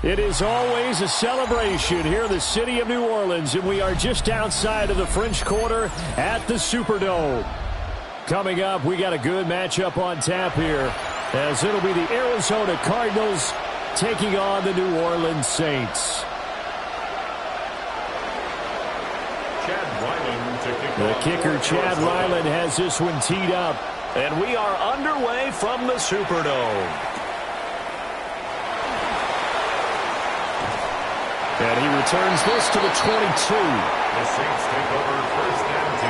It is always a celebration here in the city of New Orleans, and we are just outside of the French Quarter at the Superdome. Coming up, we got a good matchup on tap here, as it'll be the Arizona Cardinals taking on the New Orleans Saints. The kicker, Chad Ryland, has this one teed up. And we are underway from the Superdome. And he returns this to the 22. The Saints take over first and 10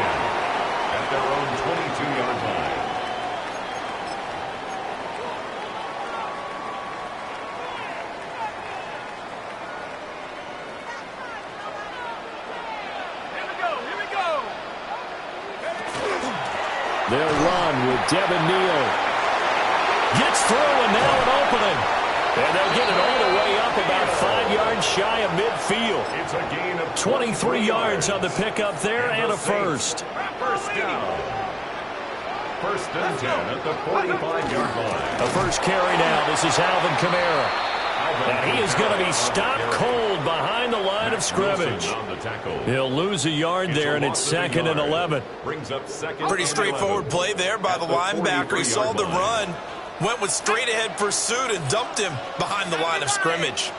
at their own 22-yard line. Here we go. They'll run with Devin Neal. Gets through and now an opening. And they'll get it all the way up about 5 yards shy of midfield. It's a gain of 23 yards on the pickup there and a first. First down. First and 10 at the 45-yard line. The first carry now. This is Alvin Kamara. And he is going to be stopped cold behind the line of scrimmage. He'll lose a yard there, and it's 2nd and 11. Pretty straightforward play there by the linebacker. He saw the run. Went with straight-ahead pursuit and dumped him behind the line of scrimmage.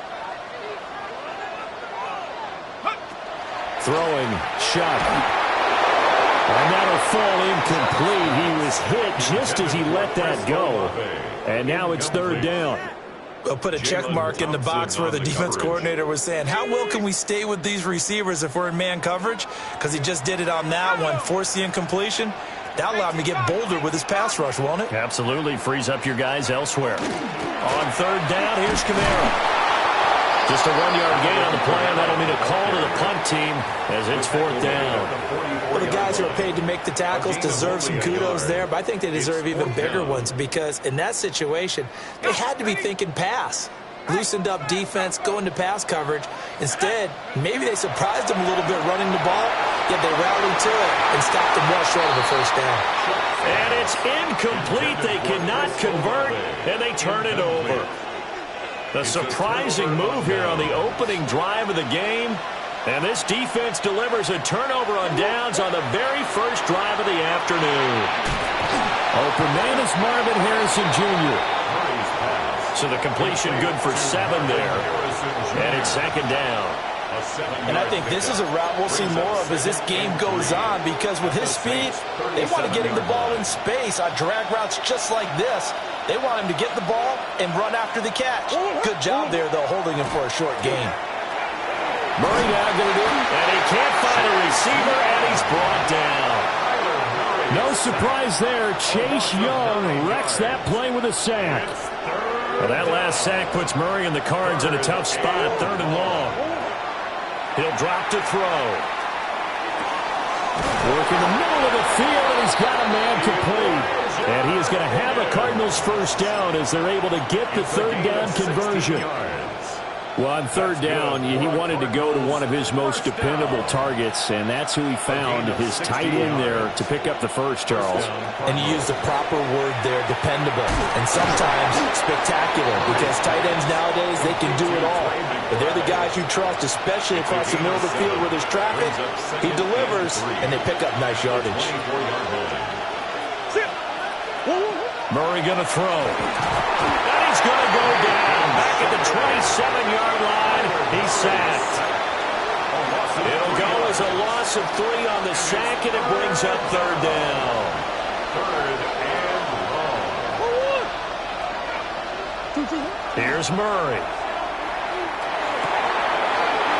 Throwing, shot. And that'll fall incomplete. He was hit just as he let that go. And now it's 3rd down. We'll put a check mark in the box where the defense coordinator was saying, how well can we stay with these receivers if we're in man coverage? Because he just did it on that one, forced the incompletion. That allowed him to get bolder with his pass rush, won't it? Absolutely. Frees up your guys elsewhere. On 3rd down, here's Kamara. Just a 1-yard gain on the play, and that'll mean a call to the punt team as it's 4th down. Well, the guys who are paid to make the tackles deserve some kudos there, but I think they deserve even bigger ones because in that situation, they had to be thinking pass. Loosened up defense, going to pass coverage. Instead, maybe they surprised them a little bit running the ball, yet they rallied to it and stopped them well short of the first down. And it's incomplete. They cannot convert, and they turn it over. A surprising move here on the opening drive of the game. And this defense delivers a turnover on downs on the very first drive of the afternoon. Open man is Marvin Harrison Jr. So the completion good for 7 there. And it's 2nd down. And I think this is a route we'll see more of as this game goes on because with his speed, they want to get him the ball in space on drag routes just like this. They want him to get the ball and run after the catch. Good job there, though, holding him for a short gain. Murray now going to do it. And he can't find a receiver, and he's brought down. No surprise there. Chase Young wrecks that play with a sack. Well, that last sack puts Murray and the Cards in a tough spot, 3rd and long. He'll drop to throw. Work in the middle of the field, and he's got a man complete. And he is going to have a Cardinals first down as they're able to get the 3rd down conversion. Well, on 3rd down, he wanted to go to one of his most dependable targets, and that's who he found, his tight end there, to pick up the first, Charles. And you used the proper word there, dependable, and sometimes spectacular, because tight ends nowadays, they can do it all. But they're the guys you trust, especially across the middle of the field where there's traffic. He delivers, and they pick up nice yardage. Murray going to throw. And he's going to go down. Back at the 27-yard line. He's sacked. It'll go as a loss of 3 on the sack, and it brings up 3rd down. 3rd and long. Here's Murray.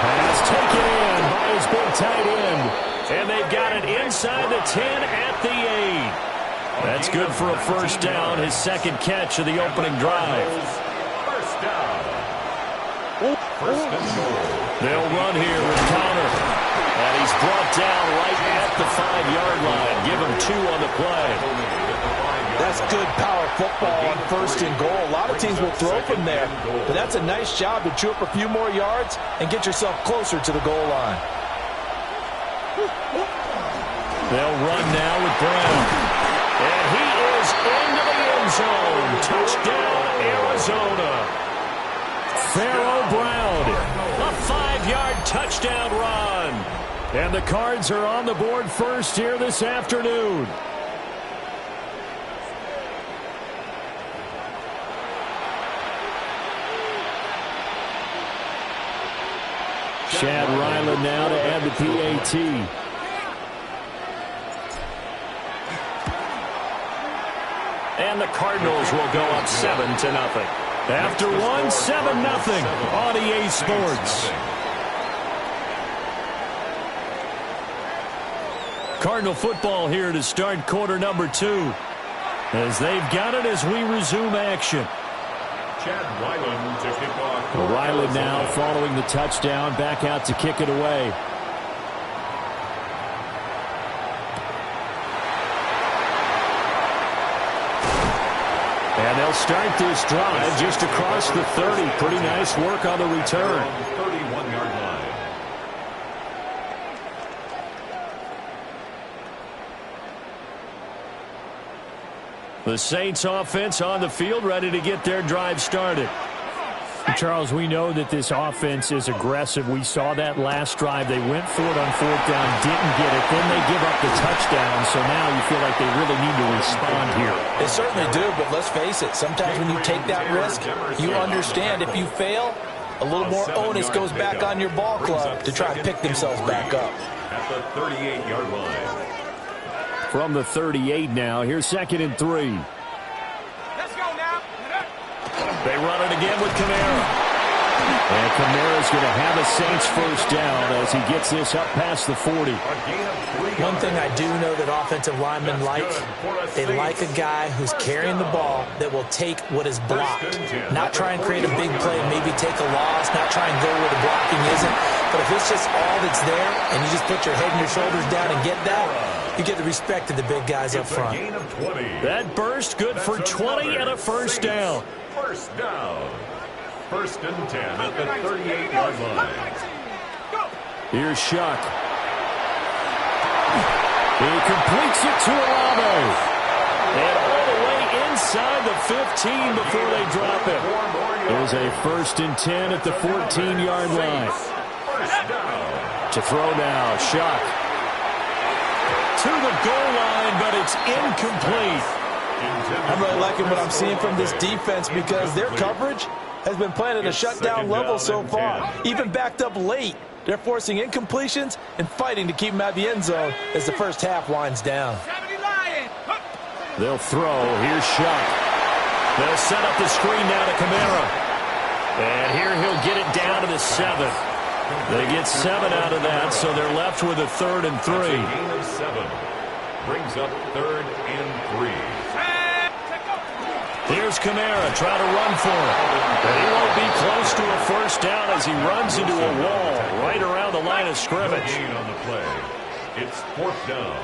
Pass taken in by his big tight end. And they've got it inside the 10 at the 8. That's good for a first down, his 2nd catch of the opening drive. First down. First and goal. They'll run here with Connor. And he's brought down right at the 5-yard line. Give him 2 on the play. That's good power football on 1st and goal. A lot of teams will throw from there. But that's a nice job to chew up a few more yards and get yourself closer to the goal line. They'll run now with Brown. And he is into the end zone. Touchdown, Arizona. Pharaoh Brown. A 5-yard touchdown run. And the Cards are on the board first here this afternoon. Chad Ryland now to add the PAT. And the Cardinals will go up 7-0. After one, 7-0 on EA Sports. Cardinal football here to start quarter number 2. As they've got it as we resume action. Chad Ryland to kick off. Ryland now following the touchdown, back out to kick it away. And they'll start this drive just across the 30. Pretty nice work on the return. 31-yard line. The Saints offense on the field, ready to get their drive started. Charles, we know that this offense is aggressive. We saw that last drive. They went for it on 4th down, didn't get it. Then they give up the touchdown. So now you feel like they really need to respond here. They certainly do, but let's face it. Sometimes when you take that risk, you understand if you fail, a little more onus goes back on your ball club to try and pick themselves back up. At the 38-yard line. From the 38 now, here's 2nd and 3. Let's go now. They run it again with Kamara. And Kamara's going to have a Saints first down as he gets this up past the 40. One thing I do know that offensive linemen like, they like a guy who's carrying the ball that will take what is blocked. Not try and create a big play, maybe take a loss, not try and go where the blocking isn't. But if it's just all that's there and you just put your head and your shoulders down and get that, you get the respect of the big guys up front. That burst good for 20 and a first down. First down. 1st and 10 at the 38-yard line. Here's Shuck. He completes it to Olave. And all the way inside the 15 before they drop it. There's a 1st and 10 at the 14-yard line. To throw now, Shuck. To the goal line, but it's incomplete. I'm really liking what I'm seeing from this defense because their coverage has been playing at a shutdown level so far. Even backed up late, they're forcing incompletions and fighting to keep them out of the end zone as the first half winds down. They'll throw. Here's Shuck. They'll set up the screen now to Kamara. And here he'll get it down to the 7. They get 7 out of that, so they're left with a 3rd and 3. Gain of 7. Brings up 3rd and 3. Here's Kamara trying to run for it. But he won't be close to a first down as he runs into a wall right around the line of scrimmage. Gain on the play. It's 4th down.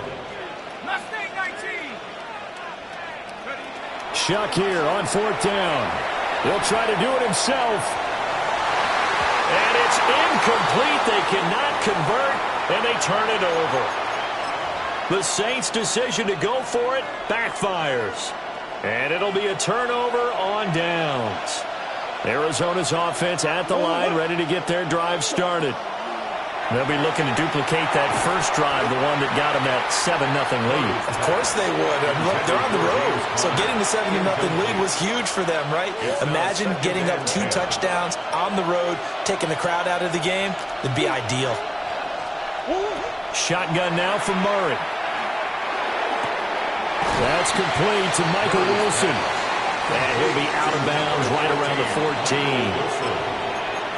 Mustang 19. Shuck here on 4th down. He'll try to do it himself. And it's incomplete. They cannot convert, and they turn it over. The Saints' decision to go for it backfires. And it'll be a turnover on downs. Arizona's offense at the line, ready to get their drive started. They'll be looking to duplicate that first drive, the one that got them that 7-0 lead. Of course they would. Look, they're on the road. So getting the 7-0 lead was huge for them, right? Imagine getting up 2 touchdowns on the road, taking the crowd out of the game. It'd be ideal. Shotgun now from Murray. That's complete to Michael Wilson. And he'll be out of bounds right around the 14.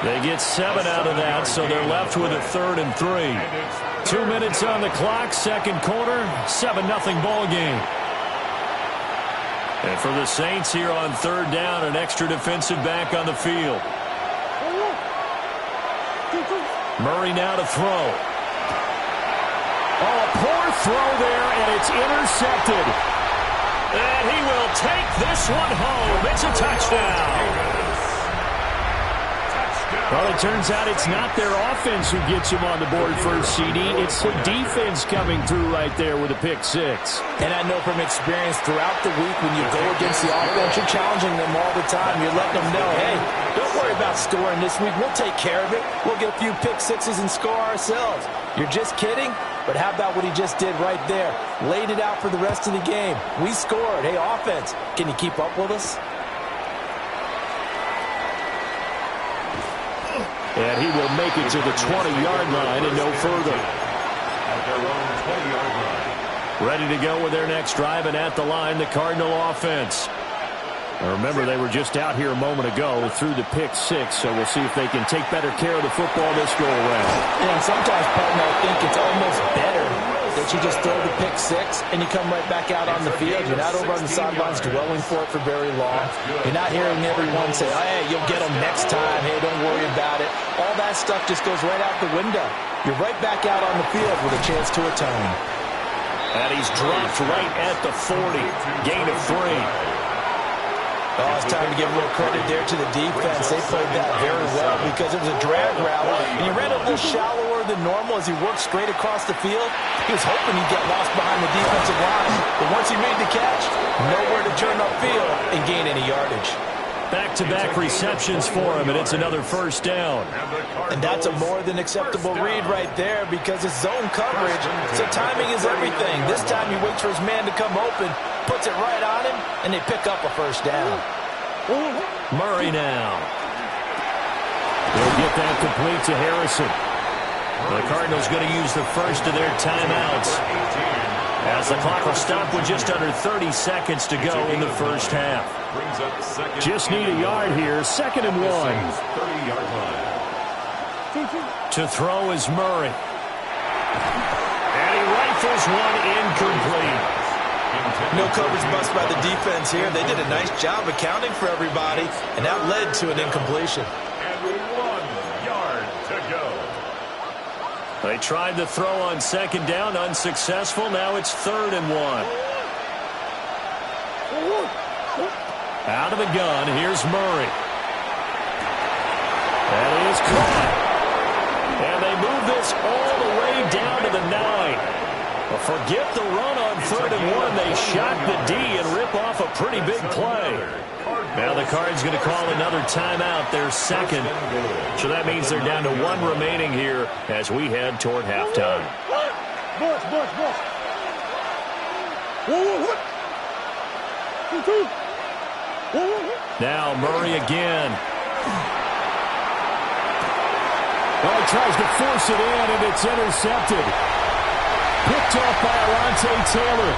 They get 7 out of that, so they're left with a 3rd and 3. 2 minutes on the clock, 2nd quarter, 7-0 ball game. And for the Saints here on 3rd down, an extra defensive back on the field. Murray now to throw. Oh, a poor throw there, and it's intercepted. And he will take this one home. It's a touchdown. Well, it turns out it's not their offense who gets him on the board first, CD. It's the defense coming through right there with a pick six. And I know from experience throughout the week when you go against the offense, you're challenging them all the time. You're letting them know, hey, don't worry about scoring this week. We'll take care of it. We'll get a few pick sixes and score ourselves. You're just kidding? But how about what he just did right there? Laid it out for the rest of the game. We scored. Hey, offense, can you keep up with us? And he will make it to the 20-yard line and no further. At their own 20-yard line. Ready to go with their next drive, and at the line, the Cardinal offense. Now remember, they were just out here a moment ago through the pick six, so we'll see if they can take better care of the football this go-around. Yeah, and sometimes, partner, I think it's almost better that you just throw the pick six and you come right back out on the field. You're not over on the sidelines dwelling for it for very long. You're not hearing everyone say, oh, hey, you'll get them next time. Hey, don't worry about it. All that stuff just goes right out the window. You're right back out on the field with a chance to atone. And he's dropped right at the 40. Gain of 3. Oh, it's time to give a little credit there to the defense. They played that very well because it was a drag route. And he ran a little shallower than normal as he worked straight across the field. He was hoping he'd get lost behind the defensive line. But once he made the catch, nowhere to turn upfield and gain any yardage. Back-to-back receptions for him, and it's another first down. And that's a more than acceptable read right there because it's zone coverage, so timing is everything. This time he waits for his man to come open, puts it right on him, and they pick up a first down. Murray now. They'll get that complete to Harrison. The Cardinals going to use the first of their timeouts as the clock will stop with just under 30 seconds to go in the first half. Just need a yard here. 2nd and 1. 30-yard line. To throw is Murray. And he rifles one incomplete. No coverage bust by the defense here. They did a nice job accounting for everybody, and that led to an incompletion. And 1 yard to go. They tried to throw on 2nd down, unsuccessful. Now it's 3rd and 1. Out of the gun, here's Murray. That is caught. And they move this all the way down to the 9. Well, forget the run on 3rd and 1. They shock the D and rip off a pretty big play. Now the Cards going to call another timeout, their 2nd. So that means they're down to 1 remaining here as we head toward halftime. Now Murray again. Well, he tries to force it in, and it's intercepted. Picked off by Alontae Taylor.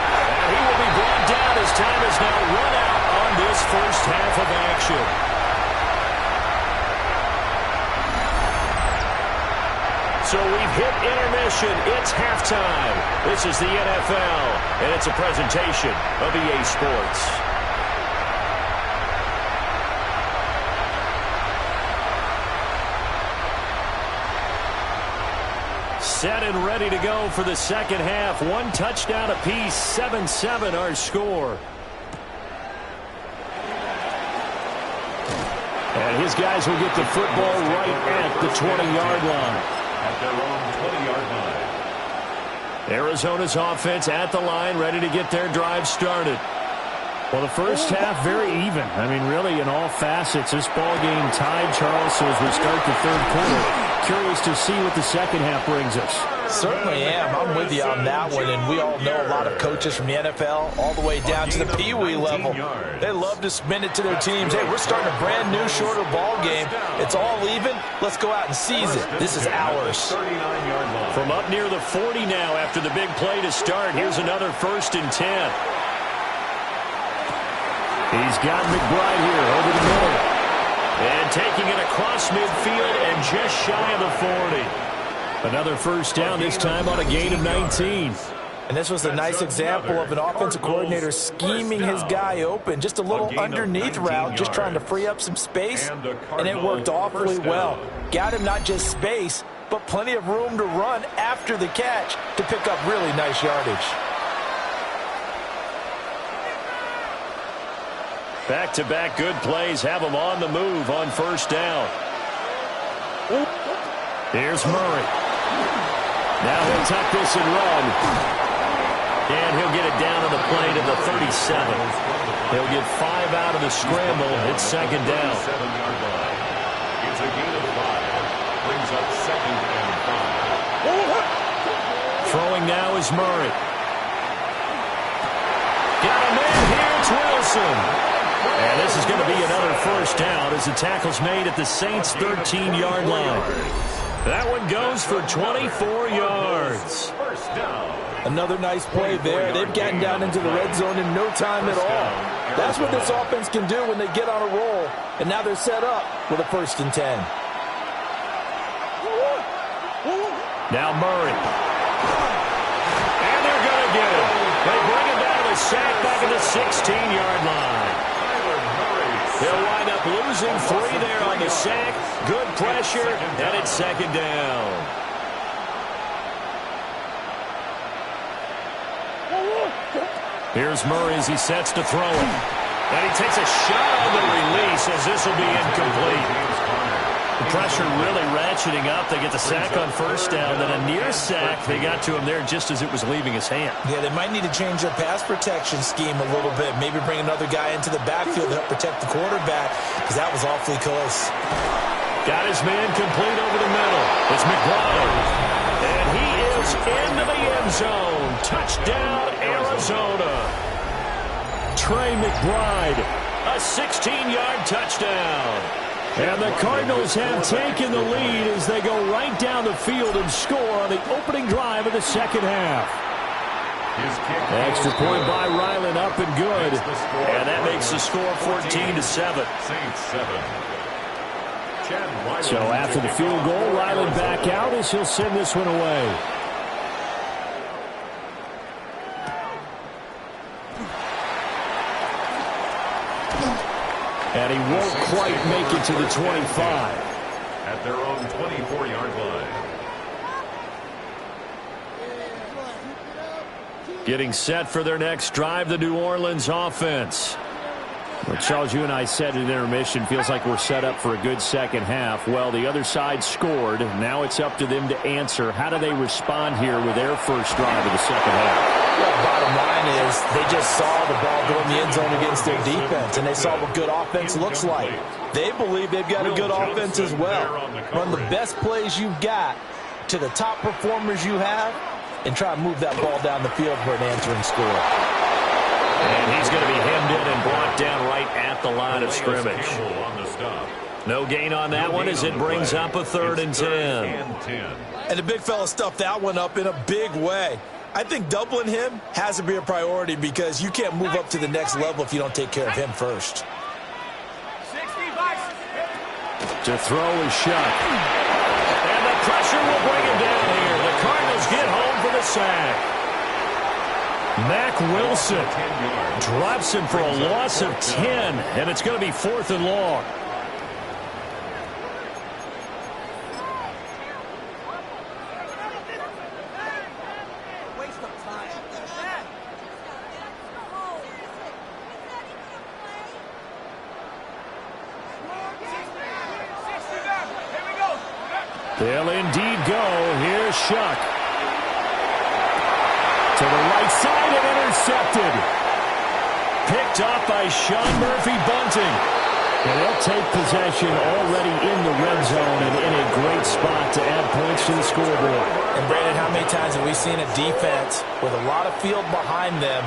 And he will be brought down as time is now run out on this first half of action. So we've hit intermission. It's halftime. This is the NFL, and it's a presentation of EA Sports. Set and ready to go for the second half. 1 touchdown apiece, 7-7 our score. And his guys will get the football right at the 20-yard line. At their own 20-yard line. Arizona's offense at the line, ready to get their drive started. Well, the first half, very even. I mean, really, in all facets, this ball game tied, Charles, so as we start the third quarter. Curious to see what the second half brings us. Certainly am. I'm with you on that one, and we all know a lot of coaches from the NFL all the way down to the Pee Wee level. They love to spin it to their teams. Hey, we're starting a brand new, shorter ball game. It's all even. Let's go out and seize it. This is ours. From up near the 40 now after the big play to start, here's another 1st and 10. He's got McBride here over the middle. And taking it across midfield and just shy of the 40. Another first down, this time on a gain of 19. And this was a nice example of an offensive coordinator scheming his guy open. Just a little underneath route, just trying to free up some space, and it worked awfully well. Got him not just space, but plenty of room to run after the catch to pick up really nice yardage. Back-to-back good plays have him on the move on first down. Here's Murray. Now he'll tuck this and run. And he'll get it down on the play to the 37. He'll get 5 out of the scramble. It's second down. It's a gain of 5. Brings up second and 5. Throwing now is Murray. Got a man here. It's Wilson. And this is going to be another first down as the tackle's made at the Saints' 13-yard line. That one goes for 24 yards. First down. Another nice play there. They've gotten down into the red zone in no time at all. That's what this offense can do when they get on a roll. And now they're set up with a 1st and 10. Now Murray. And they're going to get it. They bring him down to the sack back at the 16-yard line. They'll wind up losing 3 there on the sack. Good pressure, and it's second down. Here's Murray as he sets to throw it. And he takes a shot on the release as this will be incomplete. The pressure really ratcheting up. They get the sack on first down. Then a near sack. They got to him there just as it was leaving his hand. Yeah, they might need to change their pass protection scheme a little bit. Maybe bring another guy into the backfield to help protect the quarterback, because that was awfully close. Got his man complete over the middle. It's McBride. And he is into the end zone. Touchdown, Arizona. Trey McBride. A 16-yard touchdown. And the Cardinals have taken the lead as they go right down the field and score on the opening drive of the second half. Extra point by Ryland, up and good. And that makes the score 14-7. So after the field goal, Ryland back out as he'll send this one away. And he won't quite make it to the 25. At their own 24-yard line. Getting set for their next drive, the New Orleans offense. Well, Charles, you and I said in intermission, feels like we're set up for a good second half. Well, the other side scored. Now it's up to them to answer. How do they respond here with their first drive of the second half? Well, bottom line is they just saw the ball go in the end zone against their defense, and they saw what good offense looks like. They believe they've got a good offense as well. Run the best plays you've got to the top performers you have and try to move that ball down the field for an answering score. And he's going to be hemmed in and brought down right at the line of scrimmage. No gain on that one as it brings up a 3rd and 10. And the big fella stuffed that one up in a big way. I think doubling him has to be a priority because you can't move up to the next level if you don't take care of him first. To throw is Shuck. And the pressure will bring him down here. The Cardinals get home for the sack. Mack Wilson drops him for a loss of 10, and it's going to be 4th and long. They'll indeed go. Here's Shuck. To the right side and intercepted. Picked off by Sean Murphy-Bunting. And they'll take possession already in the red zone and in a great spot to add points to the scoreboard. And, Brandon, how many times have we seen a defense with a lot of field behind them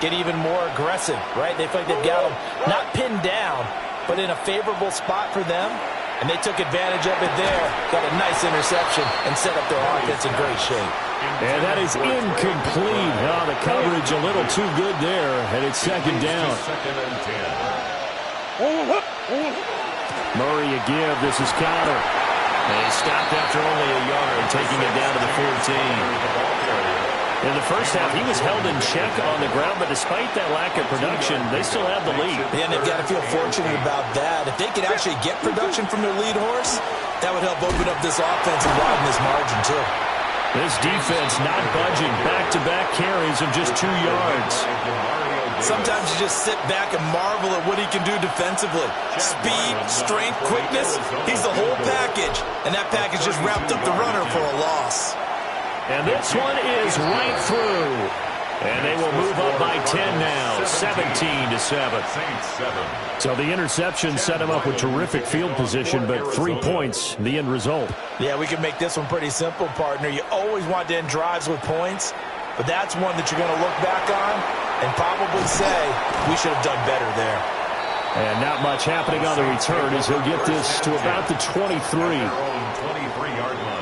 get even more aggressive, right? They feel like they've got them not pinned down, but in a favorable spot for them. And they took advantage of it there. Got a nice interception and set up their offense in great shape. And that is incomplete. Oh, the coverage a little too good there. And it's second down. Murray a give. This is Counter. And he stopped after only a yard, taking it down to the 14. In the first half, he was held in check on the ground, but despite that lack of production, they still have the lead. Yeah, and they've got to feel fortunate about that. If they could actually get production from their lead horse, that would help open up this offense and widen this margin, too. This defense not budging. Back-to-back carries of just 2 yards. Sometimes you just sit back and marvel at what he can do defensively. Speed, strength, quickness, he's the whole package. And that package just wrapped up the runner for a loss. And this one is right through. And they will move up by 10 now, 17-7. So the interception set him up with terrific field position, but 3 points, the end result. Yeah, we can make this one pretty simple, partner. You always want to end drives with points, but that's one that you're going to look back on and probably say, we should have done better there. And not much happening on the return as he'll get this to about the 23. 23-yard line.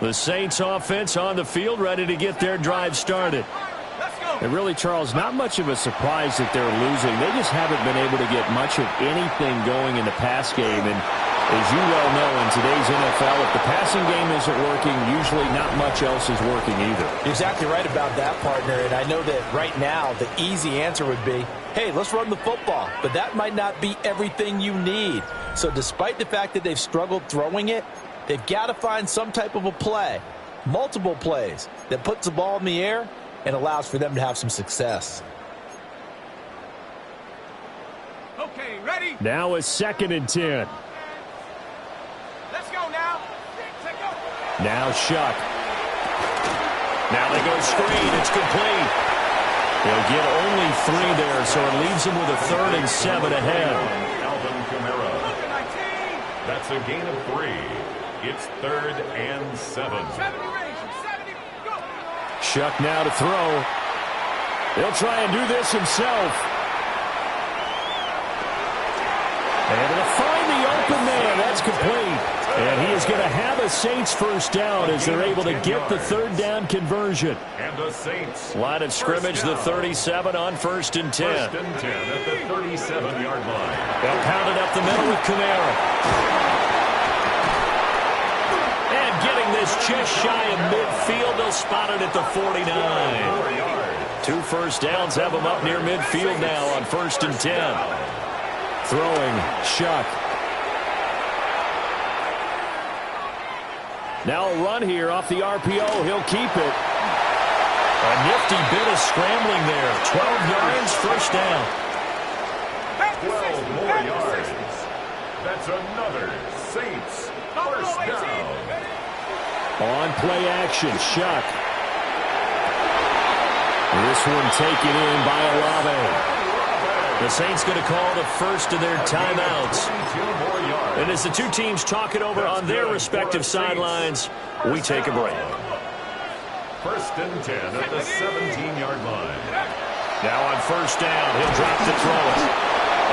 The Saints offense on the field, ready to get their drive started. And really, Charles, not much of a surprise that they're losing. They just haven't been able to get much of anything going in the pass game. And as you well know, in today's NFL, if the passing game isn't working, usually not much else is working either. You're exactly right about that, partner. And I know that right now the easy answer would be, hey, let's run the football. But that might not be everything you need. So despite the fact that they've struggled throwing it, they've got to find some type of a play, multiple plays, that puts the ball in the air and allows for them to have some success. Okay, ready? Now a 2nd and 10. Let's go now. Let's go. Now Shuck. Now they go screen. It's complete. They'll get only 3 there, so it leaves them with a 3rd and 7 ahead. Alvin Kamara. That's a gain of 3. It's 3rd and 7. 70 range. 70. Go. Shuck now to throw. He'll try and do this himself. And to find the open man, that's complete. And he is going to have a Saints first down as they're able to get the 3rd down conversion. And the Saints. Line of scrimmage, the 37 on 1st and 10. 1st and 10 at the 37-yard line. They'll pound it up the middle with Kamara. And getting this just shy of midfield, they'll spot it at the 49. 2 first downs have them up near midfield now on 1st and 10. Throwing, Shuck. Now a run here off the RPO. He'll keep it. A nifty bit of scrambling there. 12 yards, first down. 12 more yards. That's another Saints first down. On play action, Shuck. This one taken in by Olave. The Saints going to call the first of their timeouts. And as the two teams talk it over on their respective sidelines, we take a break. 1st and 10 at the 17-yard line. Now on first down, he'll drop to throw it.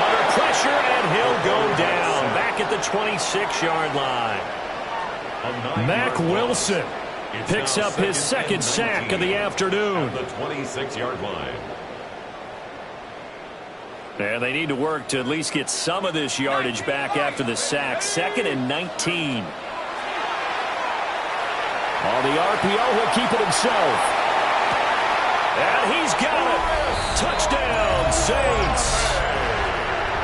Under pressure, and he'll go down. Back at the 26-yard line. Mack Wilson picks up his 2nd sack of the afternoon. At the 26-yard line. And they need to work to at least get some of this yardage back after the sack. 2nd and 19. On the RPO, he'll keep it himself. And he's got it. Touchdown, Saints.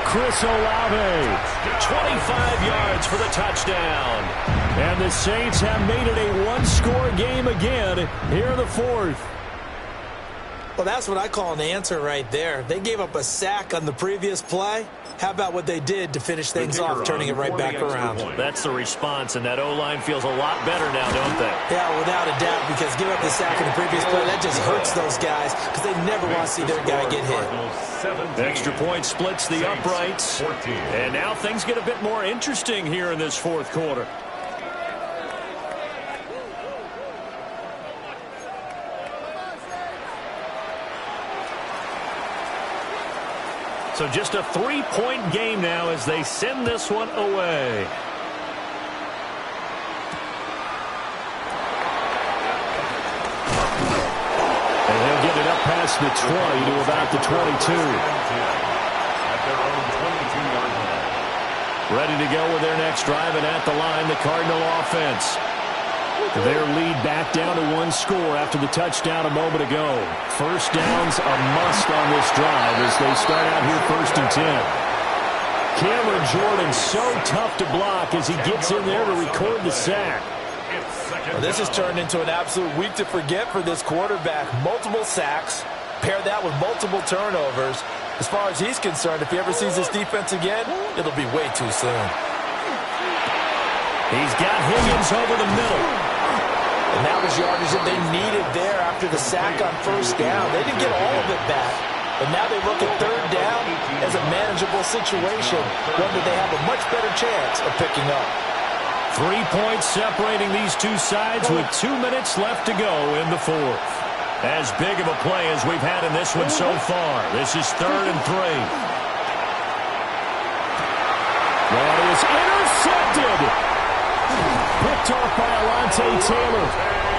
Chris Olave. 25 yards for the touchdown. And the Saints have made it a one-score game again here in the 4th. Well, that's what I call an answer right there. They gave up a sack on the previous play. How about what they did to finish things off, turning it right back around? That's the response, and that O-line feels a lot better now, don't they? Yeah, without a doubt, because give up the sack in the previous play, that just hurts those guys because they never want to see their guy get hit. The extra point splits the uprights, and now things get a bit more interesting here in this 4th quarter. So just a 3-point game now as they send this one away. And he'll get it up past the 20 to about the 22. At their own 22-yard line. Ready to go with their next drive, and at the line, the Cardinal offense. Their lead back down to 1 score after the touchdown a moment ago. First down's a must on this drive as they start out here 1st and 10. Cameron Jordan so tough to block as he gets in there to record the sack. Well, this has turned into an absolute week to forget for this quarterback. Multiple sacks, pair that with multiple turnovers. As far as he's concerned, if he ever sees this defense again, it'll be way too soon. He's got Higgins over the middle. And that was yardage that they needed there after the sack on first down. They didn't get all of it back, but now they look at third down as a manageable situation, one that they have a much better chance of picking up. 3 points separating these two sides with 2 minutes left to go in the fourth. As big of a play as we've had in this one so far. This is 3rd and 3. That is intercepted. Picked off by Alontae Taylor.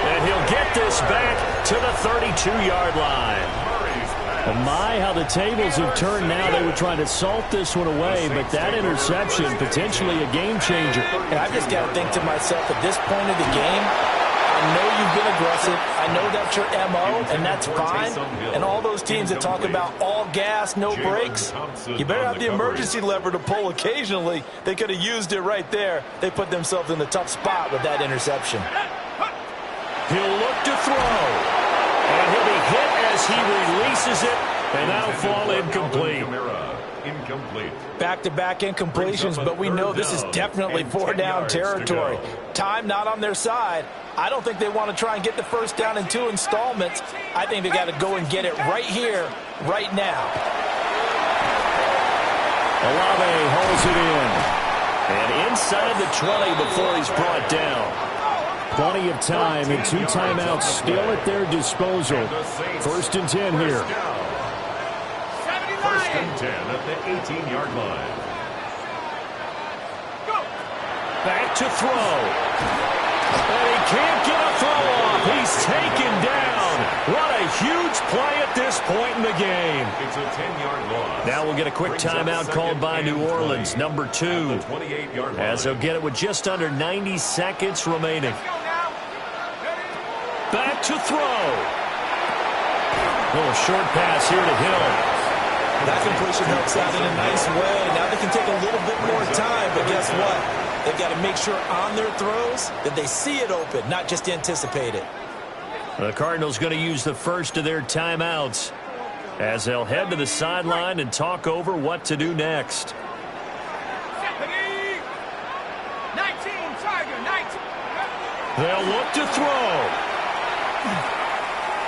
And he'll get this back to the 32-yard line. And my, how the tables have turned now. They were trying to salt this one away, but that interception, potentially a game changer. And I've just got to think to myself, at this point of the game, I know you've been aggressive. I know that's your MO, and that's fine. And all those teams that talk about all gas, no brakes, you better have the emergency lever to pull occasionally. They could have used it right there. They put themselves in a tough spot with that interception. He'll look to throw. And he'll be hit as he releases it, and that'll fall incomplete. Back-to-back incompletions, but we know this is definitely 4-down territory. Time not on their side. I don't think they want to try and get the first down in 2 installments. I think they got to go and get it right here, right now. Olave holds it in. And inside the 20 before he's brought down. Plenty of time and 2 timeouts still at their disposal. 1st and 10 here. 1st and 10 at the 18-yard line. Back to throw. And he can't get a throw off. He's taken down. What a huge play at this point in the game. It's a 10-yard loss. Now we'll get a quick timeout called by New Orleans, number 2. As they'll get it with just under 90 seconds remaining. Back to throw. Little short pass here to Hill. That completion helps out in a nice way. Now they can take a little bit more time, but guess what? They've got to make sure on their throws that they see it open, not just anticipate it. The Cardinals going to use the first of their timeouts as they'll head to the sideline and talk over what to do next. 19, Tiger, 19. They'll look to throw.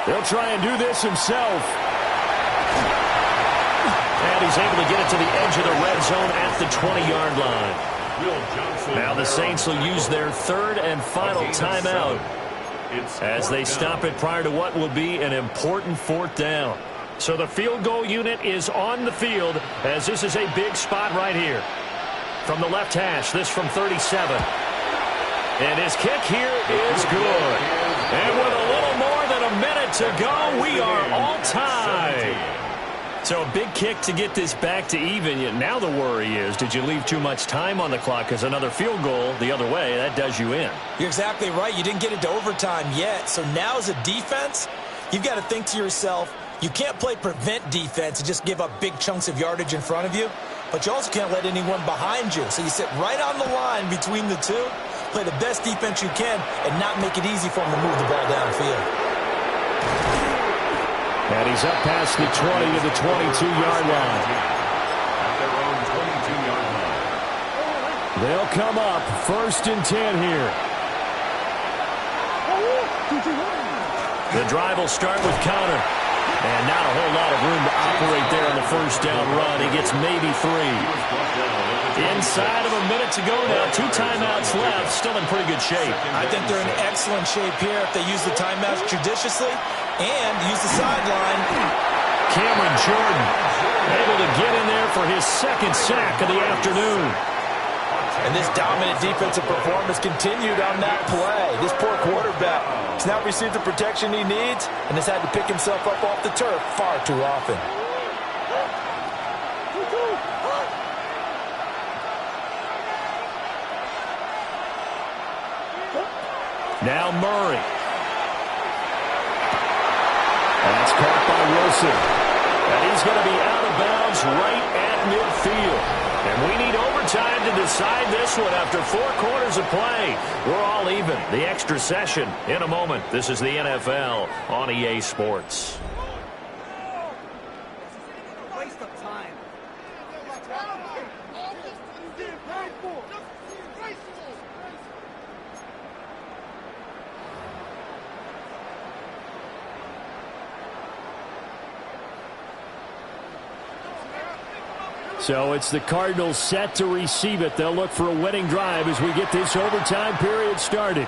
He'll try and do this himself. And he's able to get it to the edge of the red zone at the 20-yard line. Now the Saints will use their 3rd and final timeout as they stop it prior to what will be an important 4th down. So the field goal unit is on the field as this is a big spot right here. From the left hash, this from 37. And his kick here is good. And with a little more than a minute to go, we are all tied. So a big kick to get this back to even. Yet now the worry is, did you leave too much time on the clock? Because another field goal the other way, that does you in. You're exactly right. You didn't get it to overtime yet. So now as a defense, you've got to think to yourself, you can't play prevent defense and just give up big chunks of yardage in front of you. But you also can't let anyone behind you. So you sit right on the line between the two, play the best defense you can, and not make it easy for them to move the ball downfield. And he's up past the 20 to the 22-yard line. At their own 22-yard line. They'll come up 1st and 10 here. The drive will start with counter. And not a whole lot of room to operate there on the first down run. He gets maybe 3. Inside of a minute to go now. 2 timeouts left. Still in pretty good shape. I think they're in excellent shape here if they use the timeouts judiciously and use the sideline. Cameron Jordan able to get in there for his 2nd sack of the afternoon. And this dominant defensive performance continued on that play. This poor quarterback has not received the protection he needs and has had to pick himself up off the turf far too often. Now Murray. That's caught by Wilson. And he's going to be out of bounds right at midfield. And We need overtime to decide this one after 4 quarters of play. We're all even. The extra session in a moment. This is the NFL on EA Sports. Waste of time. So it's the Cardinals set to receive it. They'll look for a winning drive as we get this overtime period started.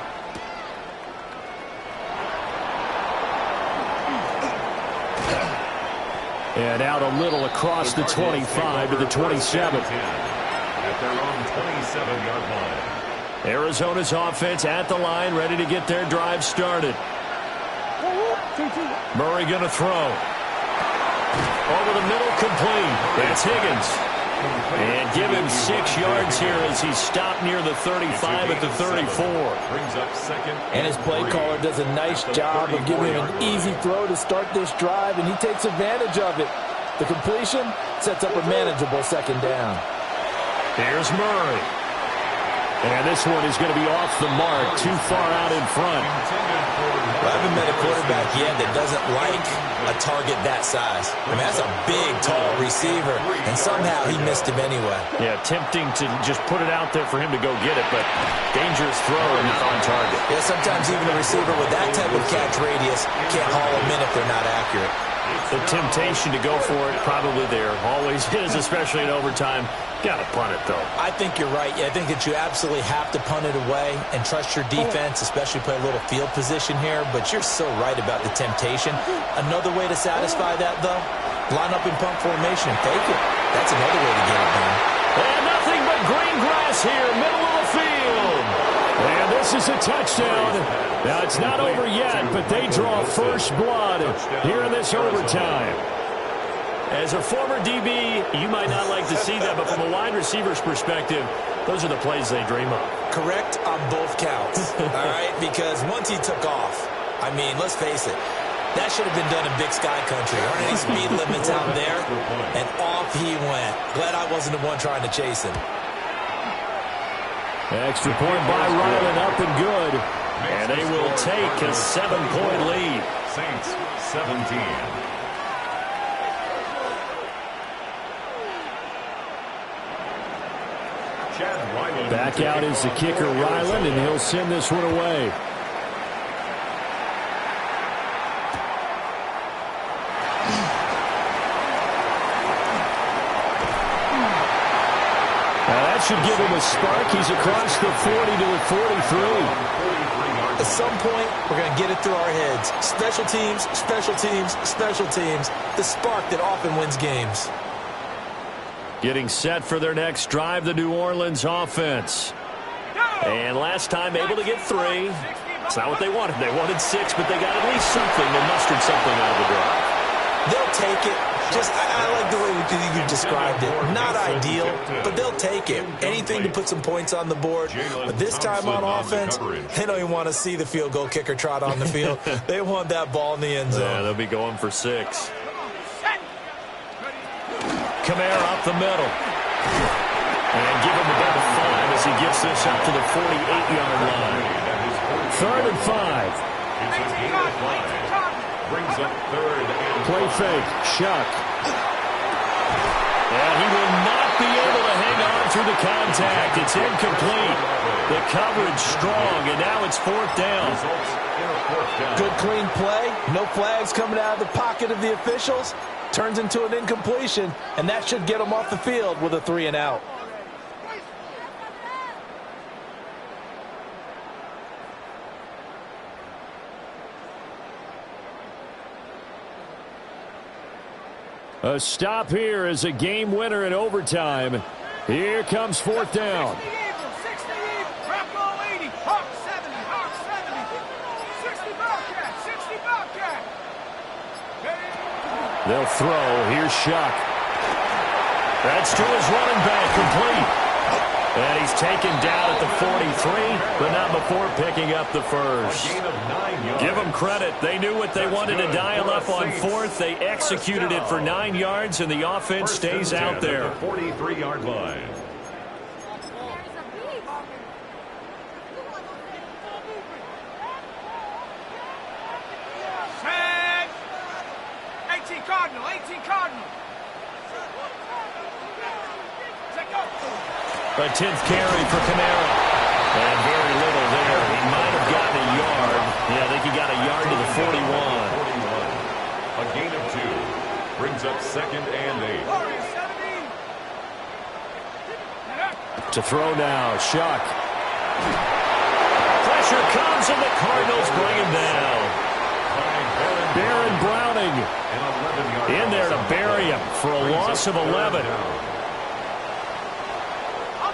And out a little across the 25 to the 27. At their own 27-yard line. Arizona's offense at the line, ready to get their drive started. Murray going to throw. Over the middle, complete. That's Higgins. And give him 6 yards here as he's stopped near the 35 at the 34. Brings up second. And his play caller does a nice job of giving him an easy throw to start this drive, and he takes advantage of it. The completion sets up a manageable second down. Here's Murray. And this one is going to be off the mark, too far out in front. I haven't met a quarterback yet that doesn't like a target that size. I mean, that's a big, tall receiver, and somehow he missed him anyway. Yeah, tempting to just put it out there for him to go get it, but dangerous throw and not on target. Yeah, sometimes even a receiver with that type of catch radius can't haul them in if they're not accurate. The temptation to go for it, probably there. Always is, especially in overtime. Got to punt it, though. I think you're right. I think that you absolutely have to punt it away and trust your defense, especially play a little field position here. But you're so right about the temptation. Another way to satisfy that, though, line up in punt formation and fake it. That's another way to get it done. And nothing but green grass here, middle of the field. And this is a touchdown. Now, it's not over yet, but they draw first blood here in this overtime. As a former DB, you might not like to see that, but from a wide receiver's perspective, those are the plays they dream of. Correct on both counts, all right? Because once he took off, I mean, let's face it, that should have been done in Big Sky Country. There aren't any speed limits out there, and off he went. Glad I wasn't the one trying to chase him. Extra point by Ryland, up and good. And they will take a 7-point lead. Saints 17. Back out is the kicker, Ryland, and he'll send this one away. That should give him a spark. He's across the 40 to the 43. At some point, we're going to get it through our heads. Special teams, special teams, special teams. The spark that often wins games. Getting set for their next drive, the New Orleans offense. And last time able to get 3. It's not what they wanted. They wanted 6, but they got at least something. They mustered something out of the drive. They'll take it. I like the way you described it. Not ideal, but they'll take it. Anything to put some points on the board. But this time on offense, they don't even want to see the field goal kicker trot on the field. They want that ball in the end zone. Yeah, they'll be going for 6. Kamara up the middle. And give him about 5 as he gets this up to the 48-yard line. 3rd and 5. Brings up 3rd and Play fake. Shuck. And he will not be able to hang on through the contact. It's incomplete. The coverage strong, and now it's 4th down. Good clean play. No flags coming out of the pocket of the officials. Turns into an incompletion, and that should get them off the field with a 3 and out. A stop here is a game winner in overtime. Here comes 4th down. 60 Trap ball 80, Hawk 70, Hawk 70, 60 Bobcat, 60 Bobcat. They'll throw. Here's Shuck. That's to his running back, complete. And he's taken down at the 43, but not before picking up the first. A gain of 9 yards. Give them credit. They knew what they wanted to dial up on fourth. They executed it for 9 yards, and the offense stays out there. 43-yard line. Set. 18 Cardinal, 18 Cardinal. Set, go. A 10th carry for Kamara. And very little there. He might have gotten a yard. Yeah, I think he got a yard to the 41. A gain of 2. Brings up 2nd and 8. Warriors, 17. Get up. To throw now, Shuck. Pressure comes, and the Cardinals bring him down. Baron Browning In there to bury him for a loss of 11.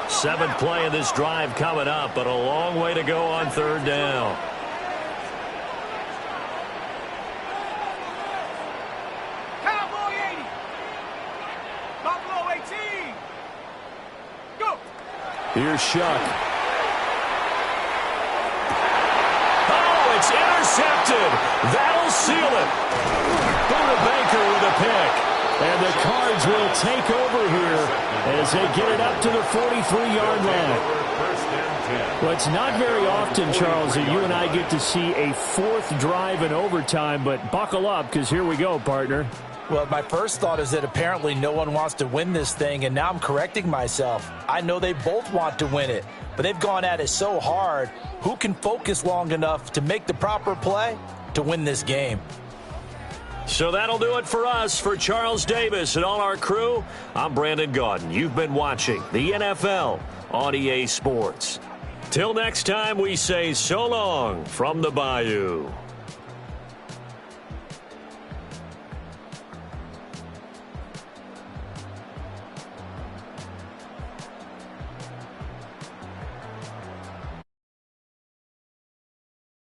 7th play of this drive coming up, but a long way to go on 3rd down. Cowboy 80. Buffalo 18. Go. Here's Shuck. Oh, it's intercepted. That'll seal it. Buda Baker with a pick. And the Cards will take over here as they get it up to the 43-yard line. Well, it's not very often, Charles, that you and I get to see a 4th drive in overtime, but buckle up because here we go, partner. Well, my first thought is that apparently no one wants to win this thing, and now I'm correcting myself. I know they both want to win it, but they've gone at it so hard. Who can focus long enough to make the proper play to win this game? So that'll do it for us. For Charles Davis and all our crew, I'm Brandon Gaudin. You've been watching the NFL on EA Sports. Till next time, we say so long from the Bayou.